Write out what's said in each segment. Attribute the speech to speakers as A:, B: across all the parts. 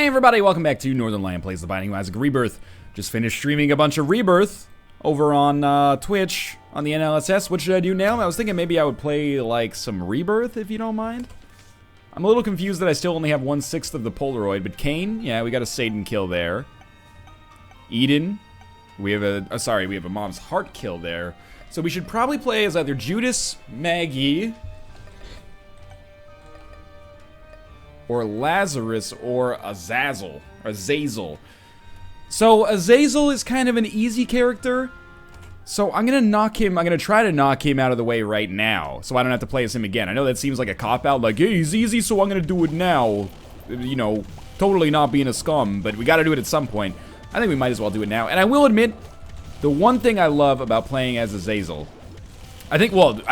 A: Hey everybody, welcome back to Northernlion Plays the Binding of Isaac Rebirth. Just finished streaming a bunch of Rebirth over on Twitch on the NLSS. What should I do now? I was thinking maybe I would play like some Rebirth if you don't mind. I'm a little confused that I still only have 1/6 of the Polaroid, but Cain, yeah, we got a Satan kill there. Eden, we have a Mom's Heart kill there. So we should probably play as either Judas, Maggie, or Lazarus, or Azazel, or Azazel. So Azazel is kind of an easy character, so I'm gonna try to knock him out of the way right now, so I don't have to play as him again. I know that seems like a cop-out, like, hey, he's easy, so I'm gonna do it now. You know, totally not being a scum, but we gotta do it at some point. I think we might as well do it now, and I will admit, the one thing I love about playing as Azazel, I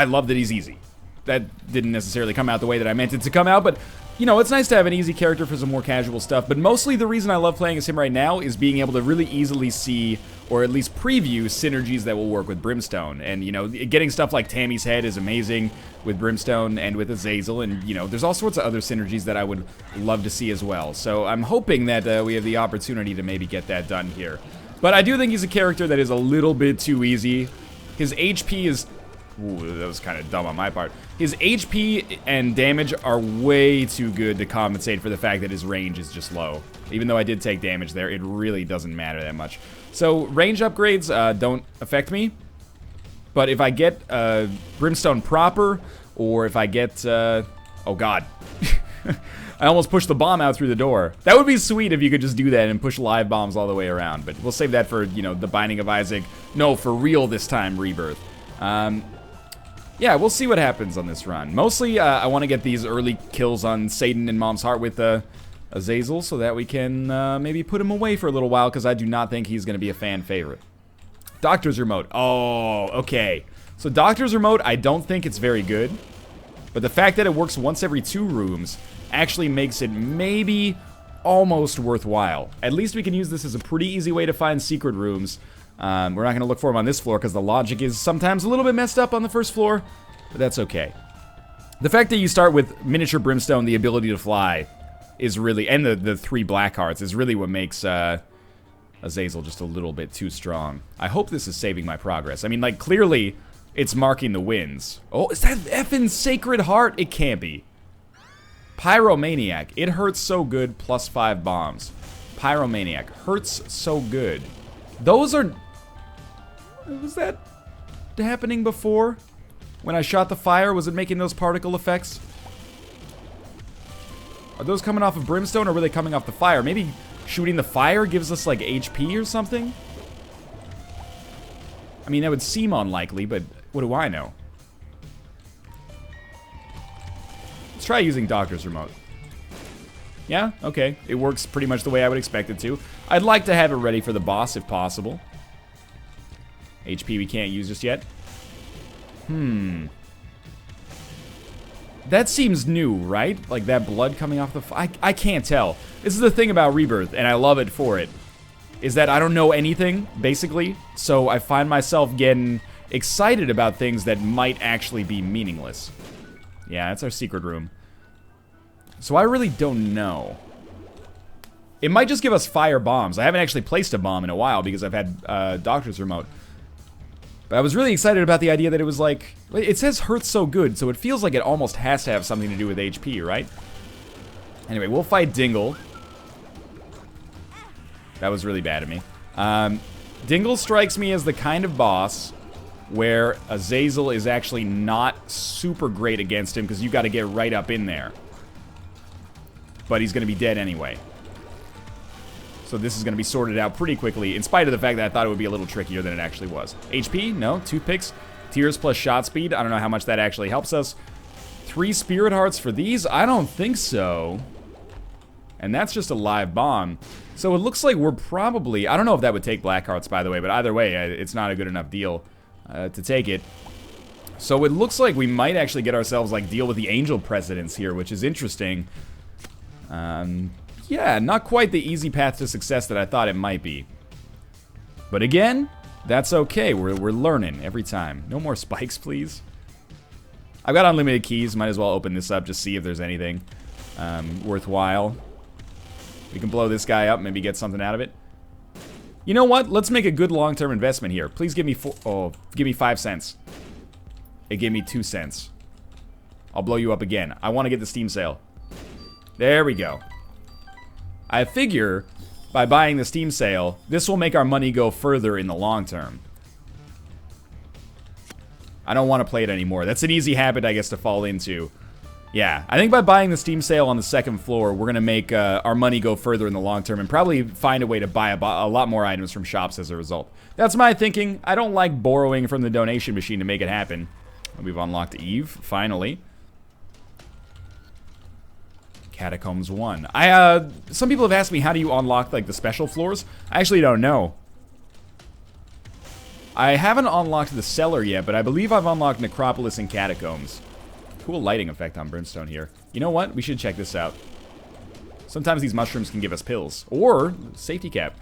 A: love that he's easy. That didn't necessarily come out the way that I meant it to come out, but you know, it's nice to have an easy character for some more casual stuff, but mostly the reason I love playing as him right now is being able to really easily see, or at least preview, synergies that will work with Brimstone. And, you know, getting stuff like Tammy's head is amazing with Brimstone and with Azazel, and, you know, there's all sorts of other synergies that I would love to see as well. So I'm hoping that we have the opportunity to maybe get that done here. But I do think he's a character that is a little bit too easy. His HP is... Ooh, that was kind of dumb on my part. His HP and damage are way too good to compensate for the fact that his range is just low. Even though I did take damage there, it really doesn't matter that much. So range upgrades don't affect me. But if I get Brimstone proper, or if I get... oh god. I almost pushed the bomb out through the door. That would be sweet if you could just do that and push live bombs all the way around. But we'll save that for, you know, the Binding of Isaac. No, for real this time, Rebirth. Yeah, we'll see what happens on this run. Mostly, I want to get these early kills on Satan and Mom's Heart with Azazel so that we can maybe put him away for a little while, because I do not think he's going to be a fan favorite. Doctor's Remote. Oh, okay. So Doctor's Remote, I don't think it's very good. But the fact that it works once every 2 rooms actually makes it maybe almost worthwhile. At least we can use this as a pretty easy way to find secret rooms. We're not going to look for them on this floor because the logic is sometimes a little bit messed up on the first floor, but that's okay. The fact that you start with miniature Brimstone, the ability to fly, is really, and the 3 black hearts, is really what makes Azazel just a little bit too strong. I hope this is saving my progress. I mean, like, clearly, it's marking the wins. Oh, is that effing Sacred Heart? It can't be. Pyromaniac. It hurts so good, plus 5 bombs. Pyromaniac. Hurts so good. Those are... Was that happening before? When I shot the fire, was it making those particle effects? Are those coming off of Brimstone, or were they coming off the fire? Maybe shooting the fire gives us, like, HP or something? I mean, that would seem unlikely, but what do I know? Let's try using Doctor's Remote. Yeah, okay. It works pretty much the way I would expect it to. I'd like to have it ready for the boss if possible. HP we can't use just yet. That seems new, right? Like that blood coming off the... I can't tell. This is the thing about Rebirth, and I love it for it, is that I don't know anything, basically. So I find myself getting excited about things that might actually be meaningless. Yeah, that's our secret room. So I really don't know. It might just give us fire bombs. I haven't actually placed a bomb in a while because I've had Doctor's Remote. But I was really excited about the idea that it was like... It says hurts so good, so it feels like it almost has to have something to do with HP, right? Anyway, we'll fight Dingle. That was really bad of me. Dingle strikes me as the kind of boss where Azazel is actually not super great against him because you got to get right up in there. But he's going to be dead anyway. So this is going to be sorted out pretty quickly, in spite of the fact that I thought it would be a little trickier than it actually was. HP? No. Toothpicks. Tears plus shot speed. I don't know how much that actually helps us. 3 spirit hearts for these? I don't think so. And that's just a live bomb. So it looks like we're probably... I don't know if that would take black hearts, by the way, but either way, it's not a good enough deal to take it. So it looks like we might actually get ourselves, like, deal with the angel precedence here, which is interesting. Yeah, not quite the easy path to success that I thought it might be. But again, that's okay. We're learning every time. No more spikes, please. I've got unlimited keys. Might as well open this up, just see if there's anything worthwhile. We can blow this guy up, maybe get something out of it. You know what? Let's make a good long-term investment here. Please give me give me 5 cents. It gave me 2 cents. I'll blow you up again. I want to get the Steam sale. There we go. I figure by buying the Steam sale, this will make our money go further in the long term. I don't want to play it anymore. That's an easy habit, I guess, to fall into. Yeah, I think by buying the Steam sale on the second floor, we're going to make our money go further in the long term and probably find a way to buy a lot more items from shops as a result. That's my thinking. I don't like borrowing from the donation machine to make it happen. We've unlocked Eve, finally. Catacombs 1. Some people have asked me, how do you unlock, like, the special floors? I actually don't know. I haven't unlocked the cellar yet, but I believe I've unlocked Necropolis and Catacombs. Cool lighting effect on Brimstone here. You know what? We should check this out. Sometimes these mushrooms can give us pills. Or, safety cap.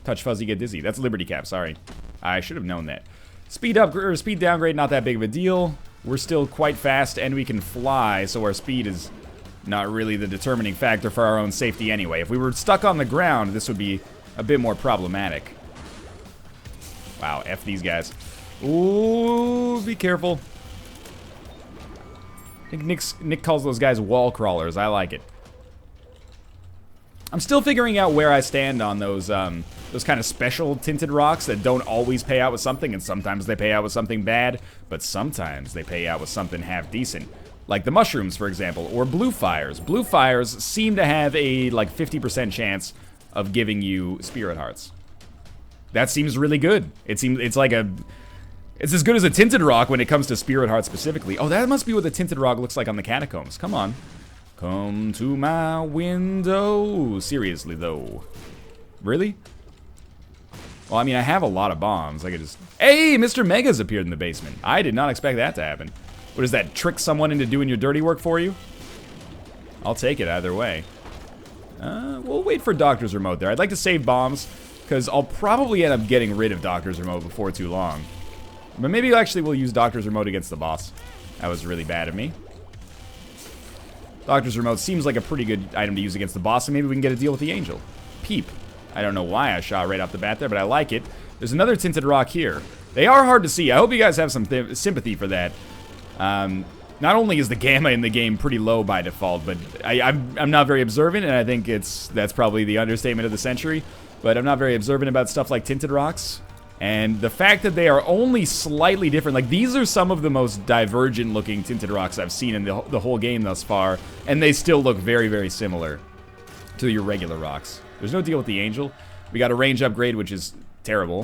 A: Touch fuzzy, get dizzy. That's Liberty cap, sorry. I should have known that. Speed up, or speed downgrade, not that big of a deal. We're still quite fast, and we can fly, so our speed is not really the determining factor for our own safety anyway. If we were stuck on the ground, this would be a bit more problematic. Wow, F these guys. Ooh, be careful. I think Nick calls those guys wall crawlers. I like it. I'm still figuring out where I stand on those kind of special tinted rocks that don't always pay out with something, and sometimes they pay out with something bad, but sometimes they pay out with something half decent. Like the mushrooms, for example, or blue fires. Blue fires seem to have a, like, 50% chance of giving you spirit hearts. That seems really good. It's as good as a tinted rock when it comes to spirit hearts specifically. Oh, that must be what the tinted rock looks like on the Catacombs. Come on. Come to my window. Seriously, though. Really? Well, I mean, I have a lot of bombs. I could just... Hey, Mr. Mega's appeared in the basement. I did not expect that to happen. What is that, trick someone into doing your dirty work for you? I'll take it either way. We'll wait for Doctor's Remote there. I'd like to save bombs, because I'll probably end up getting rid of Doctor's Remote before too long. But maybe actually we'll use Doctor's Remote against the boss. That was really bad of me. Doctor's Remote seems like a pretty good item to use against the boss, and maybe we can get a deal with the Angel. Peep. I don't know why I shot right off the bat there, but I like it. There's another tinted rock here. They are hard to see. I hope you guys have some sympathy for that. Not only is the gamma in the game pretty low by default, but I'm not very observant, and I think that's probably the understatement of the century. But I'm not very observant about stuff like tinted rocks. And the fact that they are only slightly different, like these are some of the most divergent looking tinted rocks I've seen in the whole game thus far, and they still look very, very similar to your regular rocks. There's no deal with the Angel. We got a range upgrade, which is terrible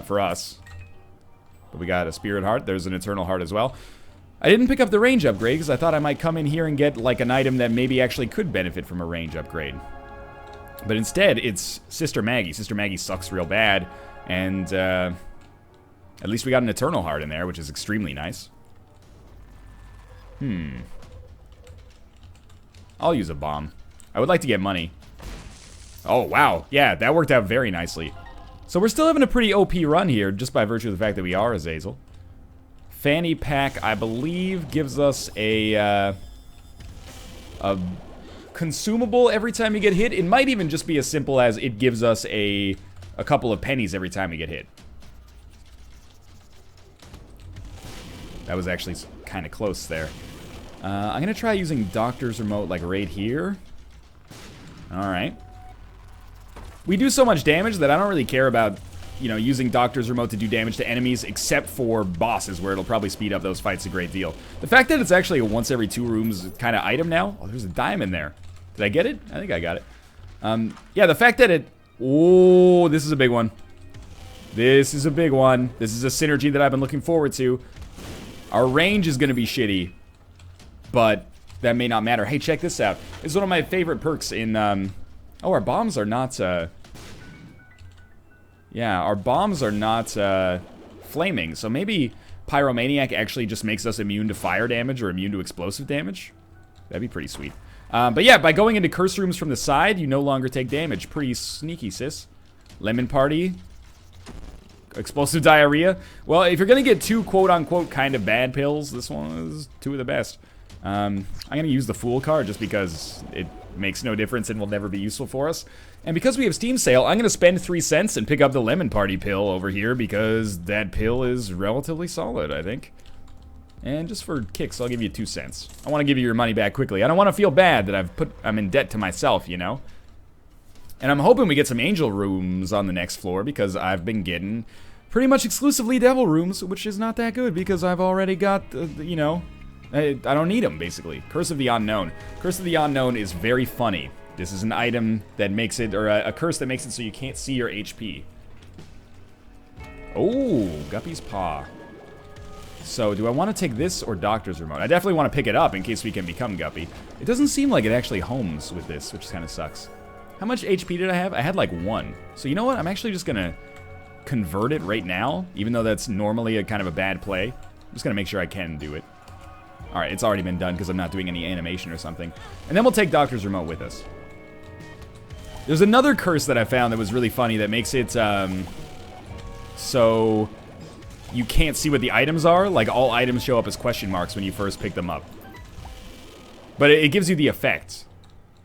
A: for us. But we got a Spirit Heart. There's an Eternal Heart as well. I didn't pick up the range upgrade because I thought I might come in here and get like an item that maybe actually could benefit from a range upgrade. But instead, it's Sister Maggie. Sister Maggie sucks real bad. And at least we got an Eternal Heart in there, which is extremely nice. I'll use a bomb. I would like to get money. Oh, wow. Yeah, that worked out very nicely. So we're still having a pretty OP run here, just by virtue of the fact that we are Azazel. Fanny Pack, I believe, gives us a consumable every time you get hit. It might even just be as simple as it gives us a couple of pennies every time we get hit. That was actually kind of close there. I'm going to try using Doctor's Remote, like, right here. Alright. We do so much damage that I don't really care about, you know, using Doctor's Remote to do damage to enemies, except for bosses, where it'll probably speed up those fights a great deal. The fact that it's actually a once every 2 rooms kind of item now. Oh, there's a diamond there. Did I get it? I think I got it. Yeah, the fact that it... Oh, this is a big one. This is a big one. This is a synergy that I've been looking forward to. Our range is going to be shitty, but that may not matter. Hey, check this out. It's one of my favorite perks in... Oh, our bombs are not... Yeah, our bombs are not flaming, so maybe Pyromaniac actually just makes us immune to fire damage or immune to explosive damage. That'd be pretty sweet. But yeah, by going into curse rooms from the side, you no longer take damage. Pretty sneaky, sis. Lemon Party. Explosive Diarrhea. Well, if you're gonna get 2 quote-unquote kind of bad pills, this one is 2 of the best. I'm going to use the Fool card just because it makes no difference and will never be useful for us. And because we have Steam Sale, I'm going to spend 3 cents and pick up the Lemon Party pill over here because that pill is relatively solid, I think. And just for kicks, I'll give you 2 cents. I want to give you your money back quickly. I don't want to feel bad that I'm in debt to myself, you know? And I'm hoping we get some angel rooms on the next floor because I've been getting pretty much exclusively devil rooms, which is not that good because I've already got, you know, I don't need them, basically. Curse of the Unknown. Curse of the Unknown is very funny. This is an item that makes it, or a curse that makes it so you can't see your HP. Oh, Guppy's Paw. So, do I want to take this or Doctor's Remote? I definitely want to pick it up in case we can become Guppy. It doesn't seem like it actually homes with this, which kind of sucks. How much HP did I have? I had like 1. So, you know what? I'm actually just going to convert it right now, even though that's normally a kind of a bad play. I'm just going to make sure I can do it. Alright, it's already been done because I'm not doing any animation or something. And then we'll take Doctor's Remote with us. There's another curse that I found that was really funny that makes it, so you can't see what the items are. Like, all items show up as question marks when you first pick them up. But it gives you the effect.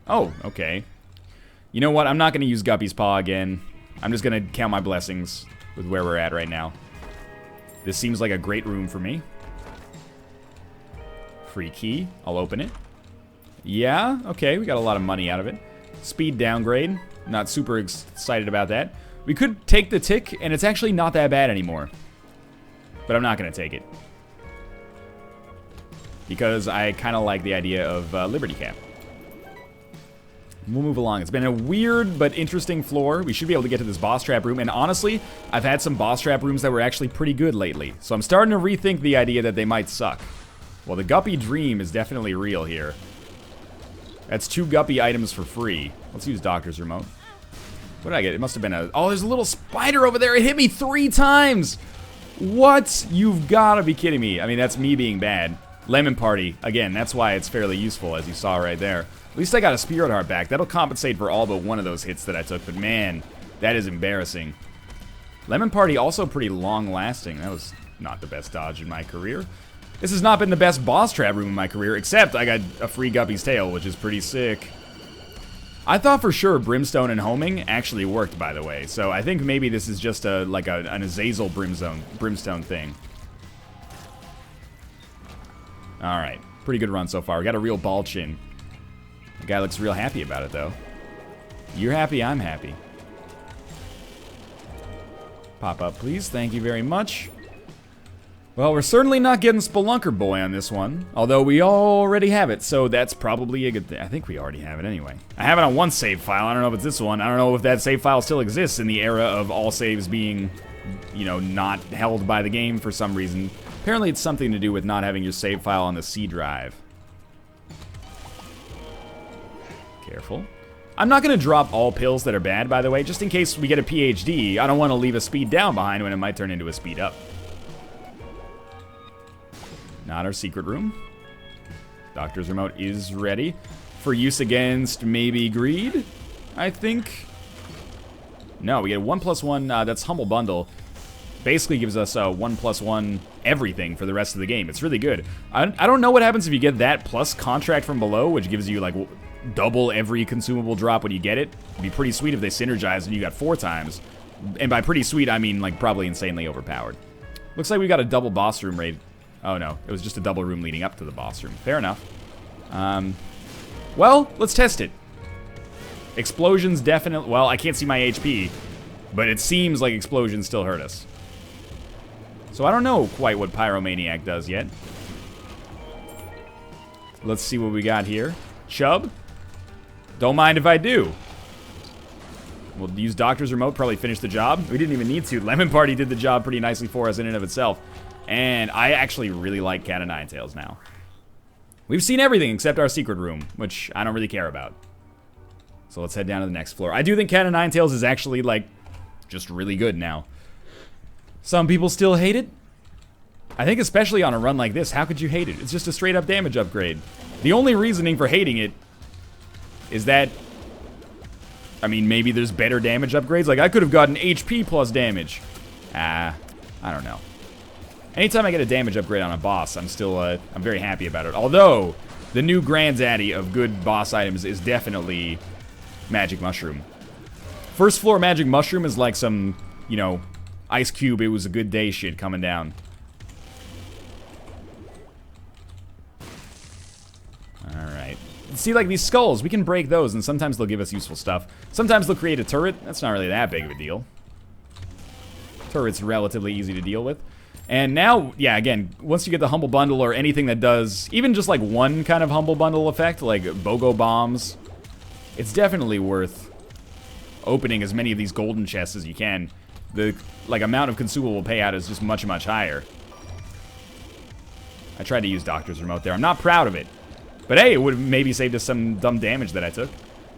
A: Oh, okay. You know what? I'm not going to use Guppy's Paw again. I'm just going to count my blessings with where we're at right now. This seems like a great room for me. Free key. I'll open it. Yeah, okay. We got a lot of money out of it. Speed downgrade. Not super excited about that. We could take the tick, and it's actually not that bad anymore. But I'm not going to take it. Because I kind of like the idea of Liberty Cap. We'll move along. It's been a weird but interesting floor. We should be able to get to this boss trap room. And honestly, I've had some boss trap rooms that were actually pretty good lately. So I'm starting to rethink the idea that they might suck. Well, the Guppy Dream is definitely real here. That's 2 Guppy items for free. Let's use Doctor's Remote. What did I get? It must have been a... Oh, there's a little spider over there. It hit me 3 times. What? You've got to be kidding me. I mean, that's me being bad. Lemon Party. Again, that's why it's fairly useful, as you saw right there. At least I got a Spirit Heart back. That'll compensate for all but one of those hits that I took. But man, that is embarrassing. Lemon Party also pretty long-lasting. That was not the best dodge in my career. This has not been the best boss trap room in my career, except I got a free Guppy's Tail, which is pretty sick. I thought for sure Brimstone and homing actually worked, by the way, so I think maybe this is just like an Azazel Brimstone thing. Alright, pretty good run so far. We got a real ball chin. The guy looks real happy about it, though. You're happy, I'm happy. Pop up, please. Thank you very much. Well, we're certainly not getting Spelunker Boy on this one, although we already have it, so that's probably a good thing. I think we already have it anyway. I have it on one save file. I don't know if it's this one. I don't know if that save file still exists in the era of all saves being, you know, not held by the game for some reason. Apparently it's something to do with not having your save file on the C drive. Careful. I'm not going to drop all pills that are bad, by the way, just in case we get a PhD. I don't want to leave a speed down behind when it might turn into a speed up. Not our secret room. Doctor's Remote is ready for use against maybe greed, I think. No, we get a 1+1, that's Humble Bundle. Basically gives us a 1+1 everything for the rest of the game. It's really good. I don't know what happens if you get that plus Contract from Below, which gives you like double every consumable drop when you get it. It'd be pretty sweet if they synergized and you got 4 times. And by pretty sweet, I mean like probably insanely overpowered. Looks like we got a double boss room raid. Oh no, it was just a double room leading up to the boss room. Fair enough. Well, let's test it. Explosions definitely... Well, I can't see my HP, but it seems like explosions still hurt us. So I don't know quite what Pyromaniac does yet. Let's see what we got here. Chubb? Don't mind if I do. We'll use Doctor's Remote, probably finish the job. We didn't even need to. Lemon Party did the job pretty nicely for us in and of itself. And I actually really like Cat of Nine Tails now. We've seen everything except our secret room, which I don't really care about. So let's head down to the next floor. I do think Cat of Nine Tails is actually, like, just really good now. Some people still hate it. I think especially on a run like this, how could you hate it? It's just a straight up damage upgrade. The only reasoning for hating it is that, I mean, maybe there's better damage upgrades. Like, I could have gotten HP plus damage. I don't know. Anytime I get a damage upgrade on a boss, I'm still, I'm very happy about it. Although, the new granddaddy of good boss items is definitely Magic Mushroom. First floor Magic Mushroom is like some, you know, Ice Cube, it was a good day shit coming down. Alright. See, like, these skulls, we can break those, and sometimes they'll give us useful stuff. Sometimes they'll create a turret. That's not really that big of a deal. Turret's relatively easy to deal with. And now, yeah, again, once you get the Humble Bundle or anything that does even just like one kind of Humble Bundle effect, like BOGO bombs, it's definitely worth opening as many of these golden chests as you can. The like amount of consumable payout is just much, much higher. I tried to use Doctor's Remote there. I'm not proud of it. But hey, it would have maybe saved us some dumb damage that I took.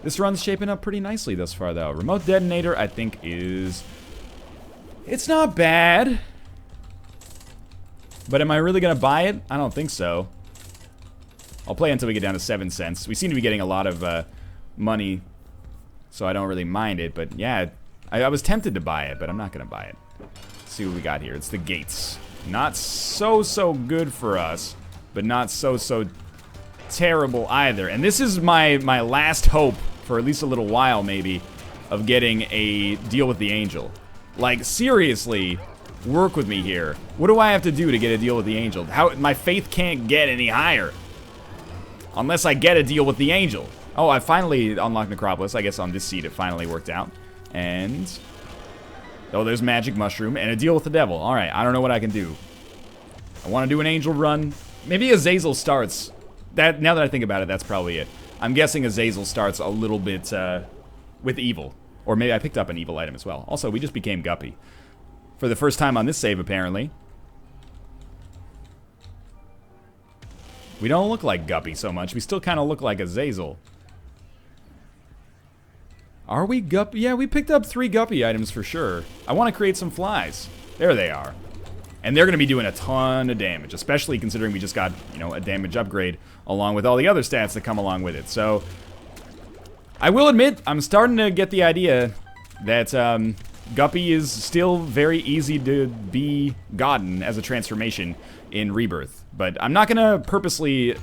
A: This run's shaping up pretty nicely thus far, though. Remote Detonator, I think, is... It's not bad. But am I really going to buy it? I don't think so. I'll play until we get down to 7 cents. We seem to be getting a lot of money, so I don't really mind it. But yeah, I was tempted to buy it, but I'm not going to buy it. Let's see what we got here. It's the gates. Not so good for us, but not so terrible either. And this is my last hope, for at least a little while maybe, of getting a deal with the angel. Like, seriously, work with me here. What do I have to do to get a deal with the angel? How my faith can't get any higher unless I get a deal with the angel. Oh, I finally unlocked Necropolis. I guess on this seed it finally worked out. And oh, there's Magic Mushroom and a deal with the devil. All right, I don't know what I can do. I want to do an angel run. Maybe Azazel starts. That now that I think about it, that's probably it. I'm guessing Azazel starts a little bit with evil. Or maybe I picked up an evil item as well. Also, we just became Guppy. For the first time on this save, apparently. We don't look like Guppy so much. We still kind of look like Azazel. Are we Guppy? Yeah, we picked up 3 Guppy items for sure. I want to create some flies. There they are. And they're going to be doing a ton of damage, especially considering we just got, you know, a damage upgrade along with all the other stats that come along with it. So, I will admit, I'm starting to get the idea that Guppy is still very easy to be gotten as a transformation in Rebirth. But I'm not going to purposely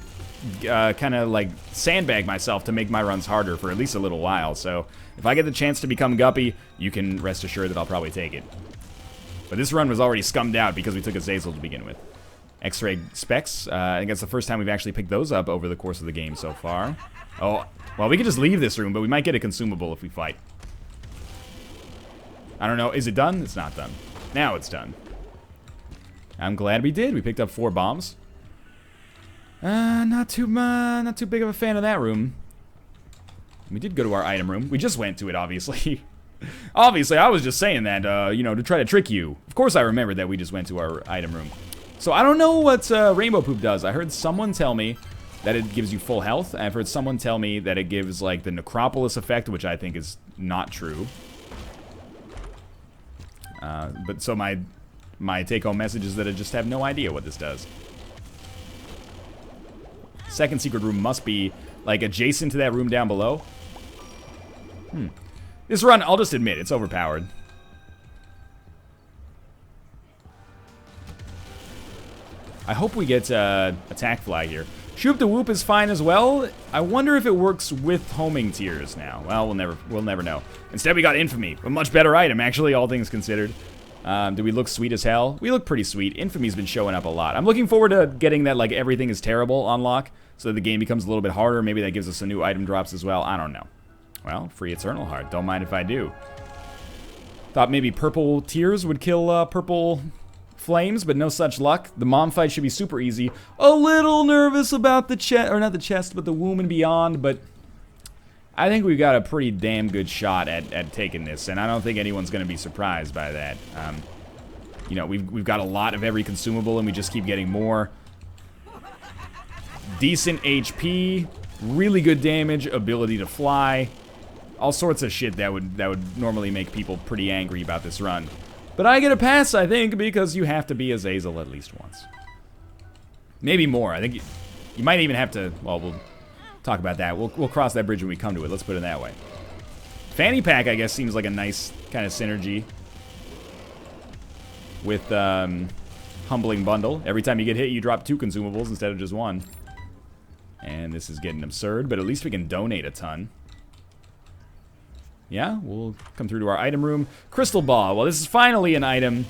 A: kind of like sandbag myself to make my runs harder for at least a little while. So, if I get the chance to become Guppy, you can rest assured that I'll probably take it. But this run was already scummed out because we took Azazel to begin with. X-ray specs. I think that's the first time we've actually picked those up over the course of the game so far. Oh, well, we could just leave this room, but we might get a consumable if we fight. I don't know. Is it done? It's not done. Now it's done. I'm glad we did. We picked up 4 bombs. Not too big of a fan of that room. We did go to our item room. We just went to it, obviously. Obviously, I was just saying that, you know, to try to trick you. Of course I remembered that we just went to our item room. So I don't know what Rainbow Poop does. I heard someone tell me that it gives you full health. I've heard someone tell me that it gives, like, the Necropolis effect, which I think is not true. But so my take-home message is that I just have no idea what this does. Second secret room must be, like, adjacent to that room down below. This run, I'll just admit, it's overpowered. I hope we get Attack Fly here. Shoop the Whoop is fine as well. I wonder if it works with homing tiers now. Well, we'll never know. Instead, we got Infamy, a much better item, actually, all things considered. Do we look sweet as hell? We look pretty sweet. Infamy's been showing up a lot. I'm looking forward to getting that, like, everything is terrible unlock, so that the game becomes a little bit harder. Maybe that gives us some new item drops as well. I don't know. Well, free Eternal Heart. Don't mind if I do. Thought maybe purple tears would kill purple flames, but no such luck. The mom fight should be super easy. A little nervous about the chest, or not the chest, but the womb and beyond, but I think we've got a pretty damn good shot at taking this, and I don't think anyone's going to be surprised by that. You know, we've got a lot of every consumable, and we just keep getting more. Decent HP, really good damage, ability to fly. All sorts of shit that would normally make people pretty angry about this run. But I get a pass, I think, because you have to be Azazel at least once. Maybe more. I think you might even have to... Well, we'll talk about that. We'll cross that bridge when we come to it. Let's put it that way. Fanny Pack, I guess, seems like a nice kind of synergy with humbling bundle. Every time you get hit, you drop 2 consumables instead of just 1. And this is getting absurd, but at least we can donate a ton. Yeah, we'll come through to our item room. Crystal Ball. Well, this is finally an item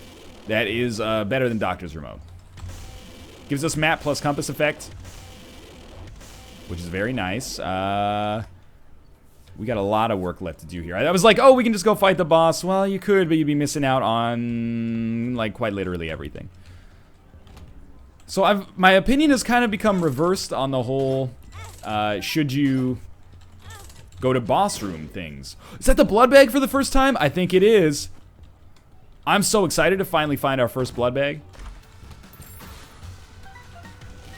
A: that is better than Doctor's Remote. Gives us map plus compass effect, which is very nice. We got a lot of work left to do here. I was like, oh, we can just go fight the boss. Well, you could, but you'd be missing out on, like, quite literally everything. So my opinion has kind of become reversed on the whole, should you go to boss room things. Is that the blood bag for the first time? I think it is. I'm so excited to finally find our first blood bag.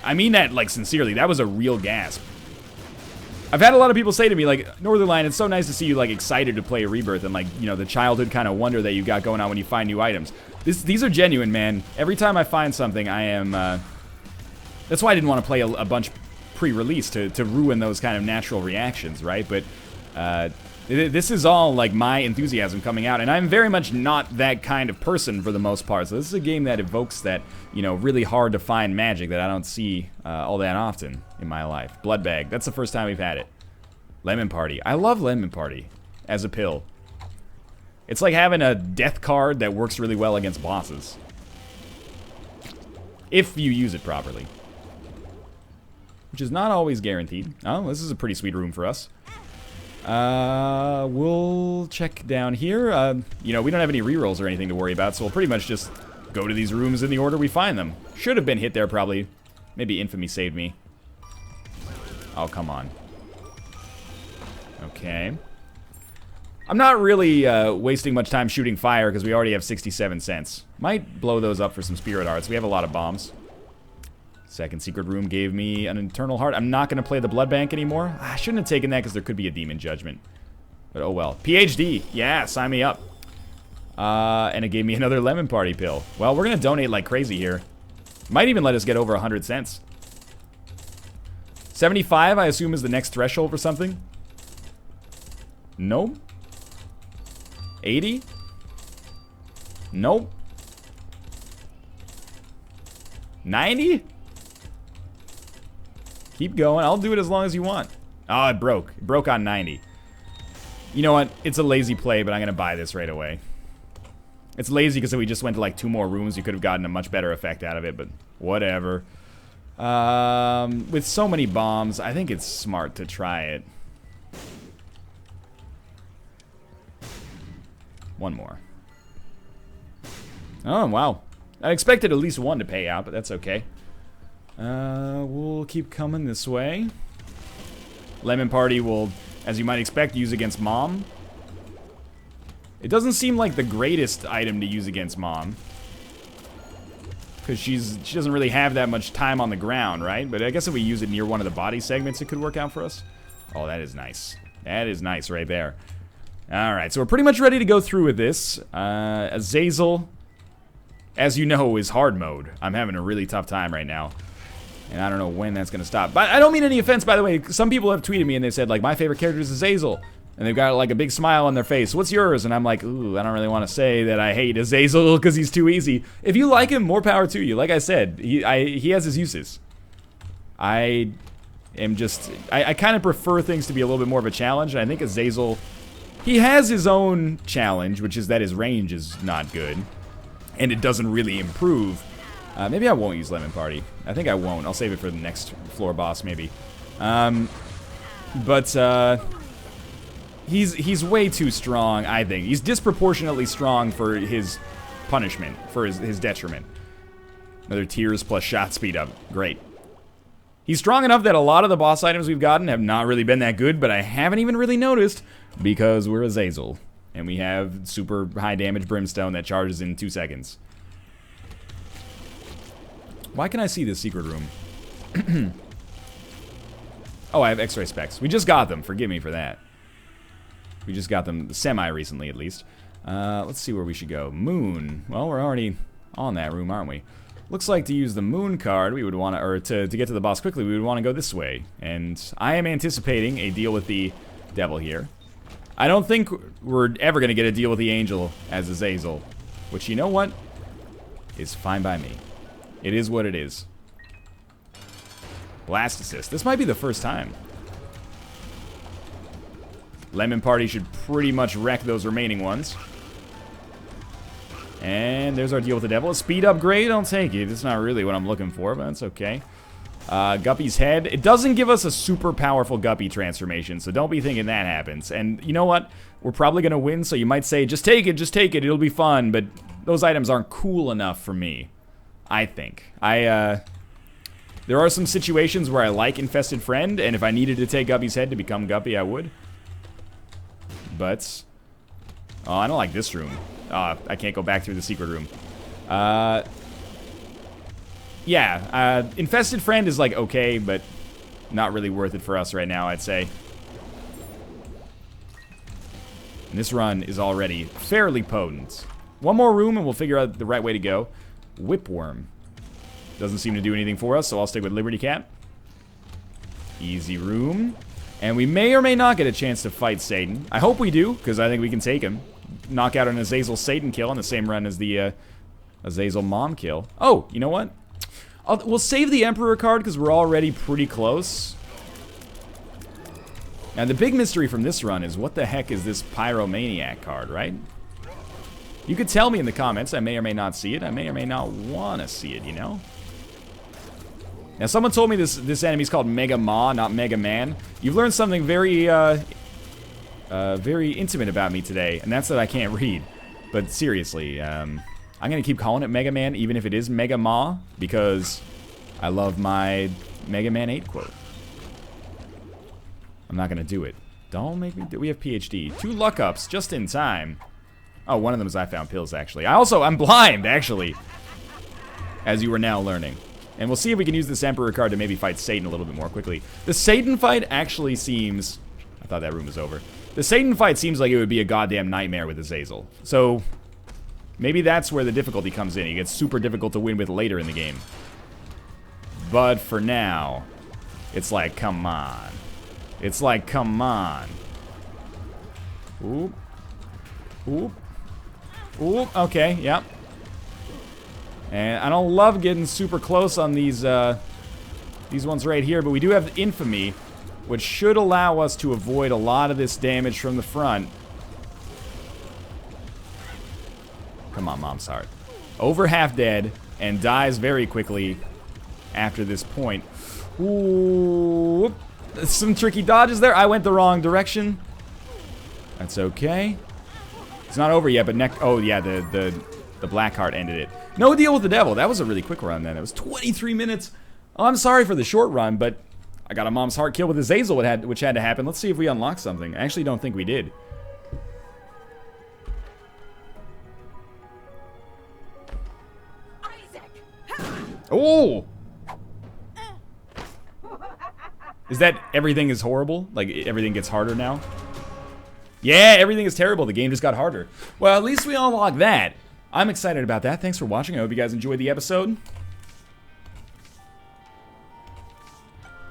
A: I mean that, like, sincerely. That was a real gasp. I've had a lot of people say to me, like, Northernlion, it's so nice to see you, like, excited to play Rebirth and, like, you know, the childhood kind of wonder that you got going on when you find new items. These are genuine, man. Every time I find something, I am, that's why I didn't want to play a bunch pre-release, to ruin those kind of natural reactions, right? But, this is all, like, my enthusiasm coming out, and I'm very much not that kind of person for the most part. So this is a game that evokes that, you know, really hard to find magic that I don't see all that often in my life. Blood Bag, that's the first time we've had it. Lemon Party, I love Lemon Party as a pill. It's like having a death card that works really well against bosses. If you use it properly. Which is not always guaranteed. Oh, this is a pretty sweet room for us. We'll check down here. You know, we don't have any rerolls or anything to worry about, so we'll pretty much just go to these rooms in the order we find them. Should have been hit there, probably. Maybe Infamy saved me. Oh, come on. Okay. I'm not really wasting much time shooting fire because we already have 67 cents. Might blow those up for some spirit arts. We have a lot of bombs. Second secret room gave me an eternal heart. I'm not going to play the blood bank anymore. I shouldn't have taken that because there could be a demon judgment. But oh well. PhD. Yeah, sign me up. And it gave me another lemon party pill. Well, we're going to donate like crazy here. Might even let us get over 100 cents. 75, I assume, is the next threshold for something. Nope. 80? Nope. 90? Keep going. I'll do it as long as you want. Oh, it broke. It broke on 90. You know what? It's a lazy play, but I'm going to buy this right away. It's lazy because if we just went to like 2 more rooms, you could have gotten a much better effect out of it, but whatever. With so many bombs, I think it's smart to try it. One more. Oh, wow. I expected at least 1 to pay out, but that's okay. We'll keep coming this way. Lemon Party will, as you might expect, use against Mom. It doesn't seem like the greatest item to use against Mom. Because she doesn't really have that much time on the ground, right? But I guess if we use it near one of the body segments, it could work out for us. Oh, that is nice. That is nice right there. Alright, so we're pretty much ready to go through with this. Azazel, as you know, is hard mode. I'm having a really tough time right now. And I don't know when that's going to stop. But I don't mean any offense, by the way. Some people have tweeted me and they said, like, my favorite character is Azazel. And they've got, like, a big smile on their face. What's yours? And I'm like, ooh, I don't really want to say that I hate Azazel because he's too easy. If you like him, more power to you. Like I said, he has his uses. I am just... I kind of prefer things to be a little bit more of a challenge. And I think Azazel... He has his own challenge, which is that his range is not good. And it doesn't really improve. Maybe I won't use Lemon Party. I think I won't. I'll save it for the next floor boss, maybe. He's way too strong, I think. He's disproportionately strong for his punishment, for his detriment. Another tears plus shot speed up. Great. He's strong enough that a lot of the boss items we've gotten have not really been that good, but I haven't even really noticed because we're Azazel. And we have super high damage Brimstone that charges in 2 seconds. Why can I see this secret room? Oh, I have X-ray specs. We just got them. Forgive me for that. We just got them semi-recently, at least. Let's see where we should go. Moon. Well, we're already on that room, aren't we? Looks like to use the moon card, we would want to, or to get to the boss quickly, we would want to go this way. And I am anticipating a deal with the devil here. I don't think we're ever going to get a deal with the angel as Azazel. Which, you know what? Is fine by me. It is what it is. Blast assist. This might be the first time. Lemon Party should pretty much wreck those remaining ones. And there's our deal with the devil. A speed upgrade, I'll take it. It's not really what I'm looking for, but that's okay. Guppy's head. It doesn't give us a super powerful Guppy transformation, so don't be thinking that happens. And you know what? We're probably going to win, so you might say, just take it, it'll be fun. But those items aren't cool enough for me, I think. There are some situations where I like Infested Friend, and if I needed to take Guppy's head to become Guppy, I would. But, oh, I don't like this room. I can't go back through the secret room. Yeah, Infested Friend is like okay, but not really worth it for us right now, I'd say. And this run is already fairly potent. One more room and we'll figure out the right way to go. Whipworm. Doesn't seem to do anything for us, so I'll stick with Liberty Cat. Easy room. And we may or may not get a chance to fight Satan. I hope we do, because I think we can take him. Knock out an Azazel Satan kill on the same run as the Azazel Mom kill. Oh, you know what? We'll save the Emperor card because we're already pretty close. Now, the big mystery from this run is what the heck is this Pyromaniac card, right? You could tell me in the comments. I may or may not see it. I may or may not want to see it, you know? Now, someone told me this enemy's called Mega Ma, not Mega Man. You've learned something very, very intimate about me today, and that's that I can't read. But seriously, I'm going to keep calling it Mega Man, even if it is Mega Ma, because I love my Mega Man 8 quote. I'm not going to do it. Don't make me do. We have PhD. 2 luck ups just in time. Oh, one of them is I found pills, actually. I'm blind, actually, as you are now learning. And we'll see if we can use this Emperor card to maybe fight Satan a little bit more quickly. The Satan fight actually seems... I thought that room was over. The Satan fight seems like it would be a goddamn nightmare with Azazel. So, maybe that's where the difficulty comes in. It gets super difficult to win with later in the game. But for now, it's like, come on. It's like, come on. Oop. Oop. Oop. Okay, yep. And I don't love getting super close on these ones right here, but we do have Infamy, which should allow us to avoid a lot of this damage from the front. Come on, Mom's Heart. Over half dead, and dies very quickly after this point. Ooh, some tricky dodges there. I went the wrong direction. That's okay. It's not over yet, but oh yeah, the black heart ended it. No deal with the devil. That was a really quick run then. It was 23 minutes. Oh, I'm sorry for the short run, but I got a Mom's Heart kill with Azazel, which had to happen. Let's see if we unlock something. I actually don't think we did. Oh! Is that everything is horrible? Like, everything gets harder now? Yeah, everything is terrible. The game just got harder. Well, at least we unlocked that. I'm excited about that. Thanks for watching. I hope you guys enjoyed the episode.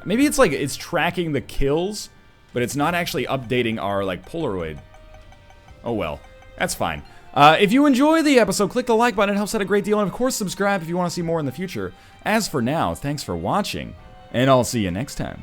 A: Maybe it's like, it's tracking the kills, but it's not actually updating our, like, Polaroid. Oh well, that's fine. If you enjoy the episode, click the like button. It helps out a great deal. And of course, subscribe if you want to see more in the future. As for now, thanks for watching, and I'll see you next time.